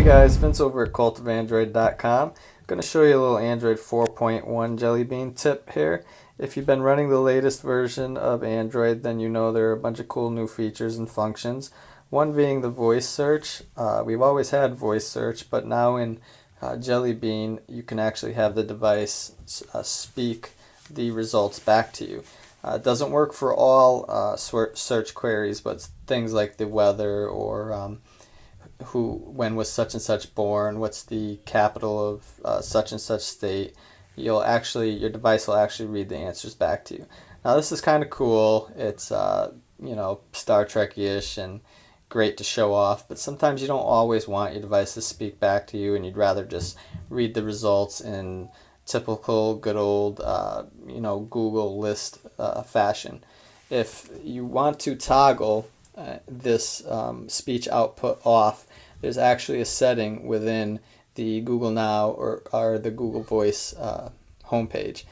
Guys, Vince over at cultofandroid.com. I'm going to show you a little Android 4.1 Jelly Bean tip here. If you've been running the latest version of Android, then you know there are a bunch of cool new features and functions. One being the voice search. We've always had voice search, but now in Jelly Bean you can actually have the device speak the results back to you. It doesn't work for all search queries, but things like the weather or when was such and such born, what's the capital of such and such state, your device will actually read the answers back to you. Now this is kind of cool. It's Star Trek-ish and great to show off, but sometimes you don't always want your device to speak back to you and you'd rather just read the results in typical good old Google list fashion. If you want to toggle this speech output off, there's actually a setting within the Google Now or the Google Voice homepage,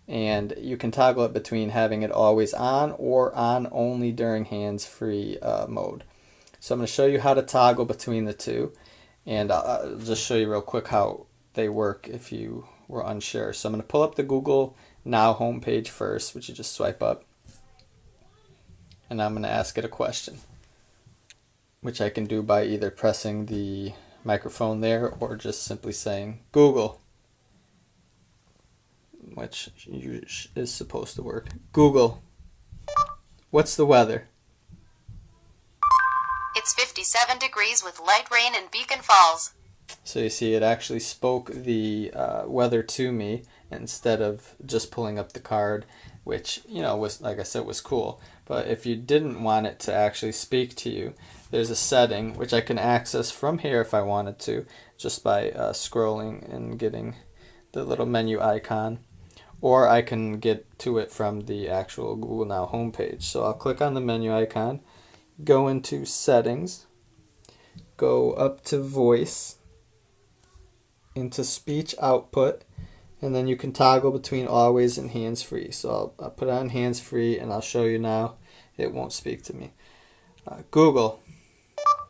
and you can toggle it between having it always on or on only during hands-free mode. So I'm going to show you how to toggle between the two, and I'll just show you real quick how they work if you were unsure. So I'm going to pull up the Google Now homepage first, which you just swipe up, and I'm going to ask it a question, which I can do by either pressing the microphone there or just simply saying Google, which is supposed to work. Google, what's the weather? It's 57 degrees with light rain in Beacon Falls. So you see it actually spoke the weather to me instead of just pulling up the card, which was, like I said, was cool. But if you didn't want it to actually speak to you, there's a setting which I can access from here if I wanted to, just by scrolling and getting the little menu icon, or I can get to it from the actual Google Now homepage. So I'll click on the menu icon, go into settings, go up to voice, into speech output, and then you can toggle between always and hands-free. So I'll put on hands-free and I'll show you now. It won't speak to me. Google,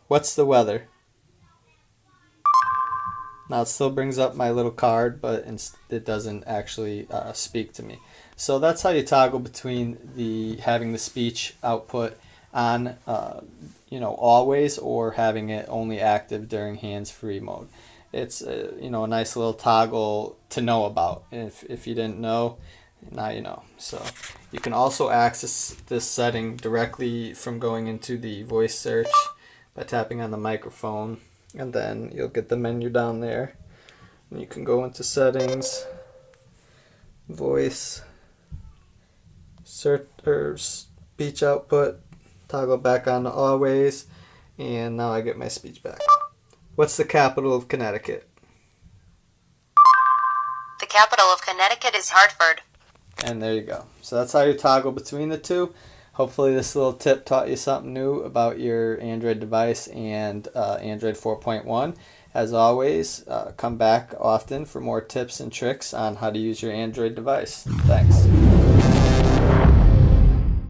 what's the weather? Now it still brings up my little card, but it doesn't actually speak to me. So that's how you toggle between having the speech output on always or having it only active during hands-free mode. It's a nice little toggle to know about. If you didn't know, now you know. So you can also access this setting directly from going into the voice search by tapping on the microphone, and then you'll get the menu down there. And you can go into settings, voice, search or speech output, toggle back on to always, and now I get my speech back. What's the capital of Connecticut? The capital of Connecticut is Hartford. And there you go. So that's how you toggle between the two. Hopefully this little tip taught you something new about your Android device and Android 4.1. As always, come back often for more tips and tricks on how to use your Android device. Thanks.